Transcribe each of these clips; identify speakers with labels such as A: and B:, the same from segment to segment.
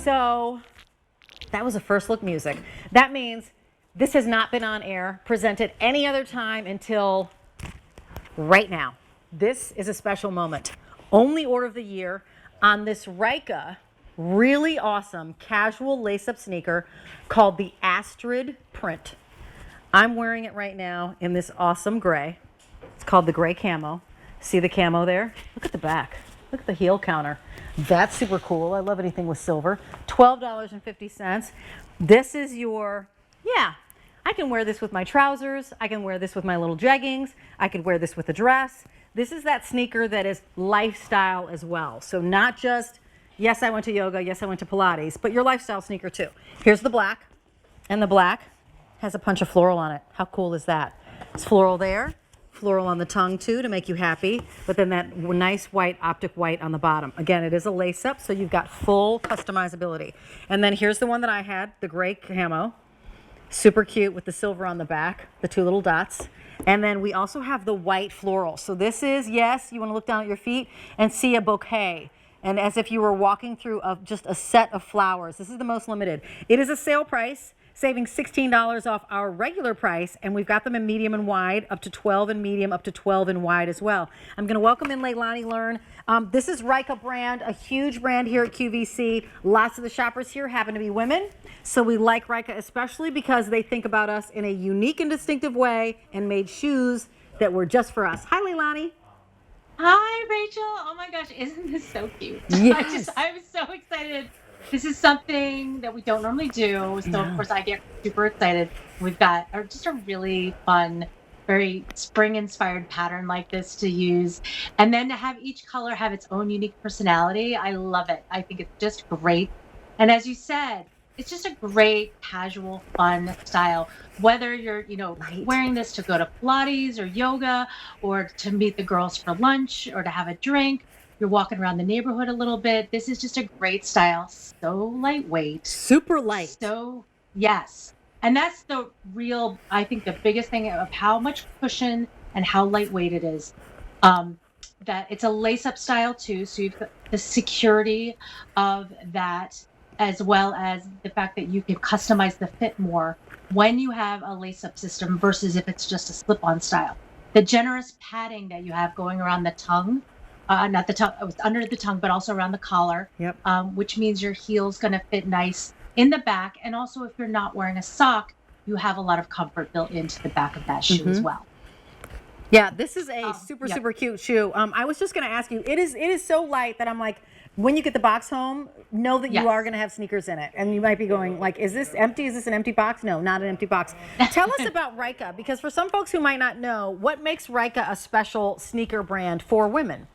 A: so that was a first look music. That means this has not been on air, presented any other time until right now. This is a special moment. Only order of the year on this Ryka, really awesome casual lace-up sneaker called the Astrid print. I'm wearing it right now in this awesome gray. It's called the gray camo. See the camo there? Look at the back. Look at the heel counter. That's super cool. I love anything with silver. $12.50. This is your, yeah, I can wear this with my trousers. I can wear this with my little jeggings. I could wear this with a dress. This is that sneaker that is lifestyle as well. So not just, yes, I went to yoga, yes, I went to Pilates, but your lifestyle sneaker too. Here's the black, and the black has a punch of floral on it. How cool is that? It's floral there. Floral on the tongue too to make you happy, but then that nice white optic white on the bottom. Again, it is a lace up, so you've got full customizability. And then here's the one that I had, the gray camo. Super cute with the silver on the back, the two little dots. And then we also have the white floral. So this is, yes, you want to look down at your feet and see a bouquet. And as if you were walking through just a set of flowers. This is the most limited. It is a sale price, saving $16 off our regular price, and we've got them in medium and wide, up to 12 in medium, up to 12 in wide as well. I'm going to welcome in Leilani Learn. This is Ryka brand, a huge brand here at QVC. Lots of the shoppers here happen to be women, so we like Ryka especially because they think about us in a unique and distinctive way and made shoes that were just for us. Hi, Leilani.
B: Hi, Rachel. Oh my gosh, isn't this so cute?
A: Yes.
B: I'm so excited. This is something that we don't normally do. So of course I get super excited. We've got just a really fun, very spring inspired pattern like this to use. And then to have each color have its own unique personality. I love it. I think it's just great. And as you said, it's just a great casual, fun style. Whether you're, wearing this to go to Pilates or yoga, or to meet the girls for lunch, or to have a drink, you're walking around the neighborhood a little bit. This is just a great style. So lightweight.
A: Super light.
B: So, yes. And that's I think the biggest thing of how much cushion and how lightweight it is. That it's a lace-up style too. So you've got the security of that, as well as the fact that you can customize the fit more when you have a lace-up system versus if it's just a slip-on style. The generous padding that you have going around the tongue, not the tongue, it was under the tongue, but also around the collar,
A: yep.
B: Which means your heel's going to fit nice in the back. And also if you're not wearing a sock, you have a lot of comfort built into the back of that shoe as well.
A: Yeah, this is a super cute shoe. I was just going to ask you, it is so light that I'm like, when you get the box home, know that you are going to have sneakers in it. And you might be going like, is this empty? Is this an empty box? No, not an empty box. Tell us about Ryka, because for some folks who might not know, what makes Ryka a special sneaker brand for women?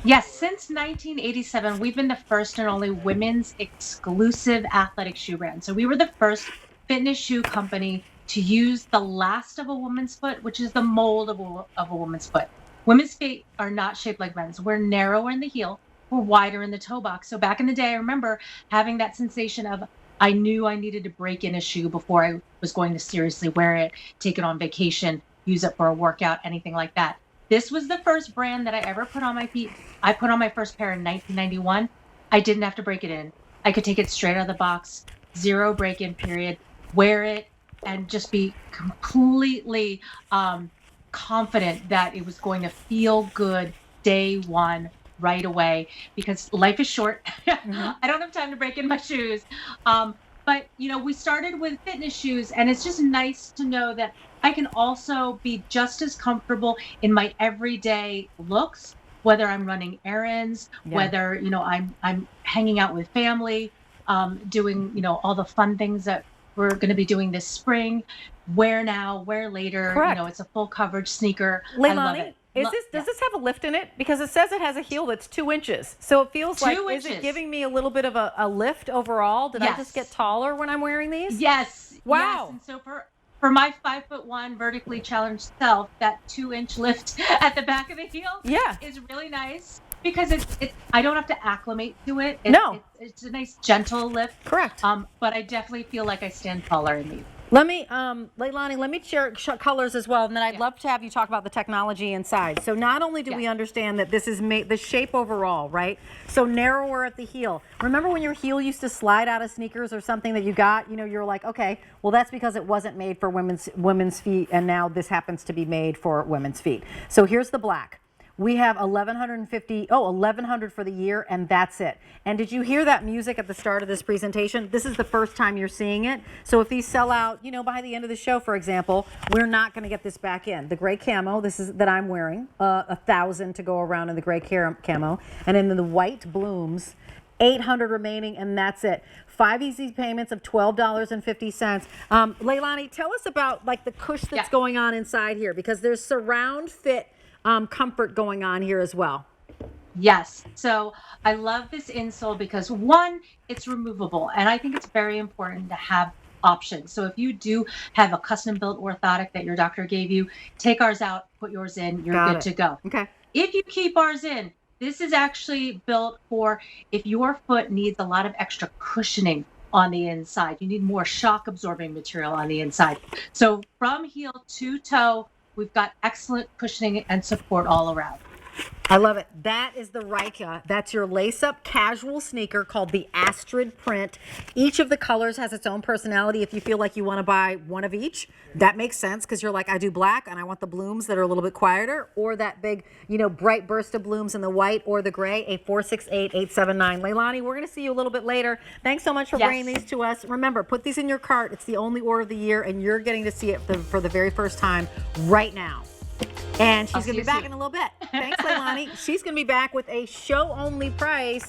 B: Yes, since 1987, we've been the first and only women's exclusive athletic shoe brand. So we were the first fitness shoe company to use the last of a woman's foot, which is the mold of a woman's foot. Women's feet are not shaped like men's. We're narrower in the heel. We're wider in the toe box. So back in the day, I remember having that sensation of I knew I needed to break in a shoe before I was going to seriously wear it, take it on vacation, use it for a workout, anything like that. This was the first brand that I ever put on my feet. I put on my first pair in 1991. I didn't have to break it in. I could take it straight out of the box, 0 break-in period, wear it, and just be completely confident that it was going to feel good day one, right away, because life is short. I don't have time to break in my shoes. But, we started with fitness shoes, and it's just nice to know that I can also be just as comfortable in my everyday looks, whether I'm running errands, whether, I'm hanging out with family, doing, all the fun things that we're going to be doing this spring. Wear now, wear later.
A: Correct.
B: It's a full coverage sneaker.
A: Leilani,
B: I love it.
A: Does this have a lift in it? Because it says it has a heel that's 2 inches. So it feels like, is it giving me a little bit of a lift overall? Did I just get taller when I'm wearing these?
B: Yes.
A: Wow.
B: Yes. And so for my 5'1" vertically challenged self, that 2-inch lift at the back of the heel is really nice, because it's I don't have to acclimate to it. It's a nice gentle lift.
A: Correct.
B: But I definitely feel like I stand taller in these.
A: Let me, Leilani, let me share colors as well, and then I'd love to have you talk about the technology inside. So not only do we understand that this is made, the shape overall, right? So narrower at the heel. Remember when your heel used to slide out of sneakers or something that you got, you know, you're like, okay, well that's because it wasn't made for women's feet, and now this happens to be made for women's feet. So here's the black. We have 1,100 for the year, and that's it. And did you hear that music at the start of this presentation? This is the first time you're seeing it. So if these sell out, you know, by the end of the show, for example, we're not going to get this back in. The gray camo, this is that I'm wearing, 1,000 to go around in the gray camo, and in the white blooms, 800 remaining, and that's it. 5 easy payments of $12.50. Leilani, tell us about like the cush that's going on inside here, because there's surround fit comfort going on here as well.
B: Yes. So I love this insole because one, it's removable. And I think it's very important to have options. So if you do have a custom built orthotic that your doctor gave you, take ours out, put yours in, you're good to go.
A: Okay.
B: If you keep ours in, this is actually built for if your foot needs a lot of extra cushioning on the inside. You need more shock absorbing material on the inside. So from heel to toe, we've got excellent cushioning and support all around.
A: I love it. That is the Ryka. That's your lace-up casual sneaker called the Astrid print. Each of the colors has its own personality. If you feel like you want to buy one of each, that makes sense because you're like, I do black and I want the blooms that are a little bit quieter, or that big, you know, bright burst of blooms in the white or the gray. 8468879. Leilani, we're going to see you a little bit later. Thanks so much for bringing these to us. Remember, put these in your cart. It's the only order of the year, and you're getting to see it for the very first time right now. And she's going to be back in a little bit. Thanks, Leilani. She's going to be back with a show-only price.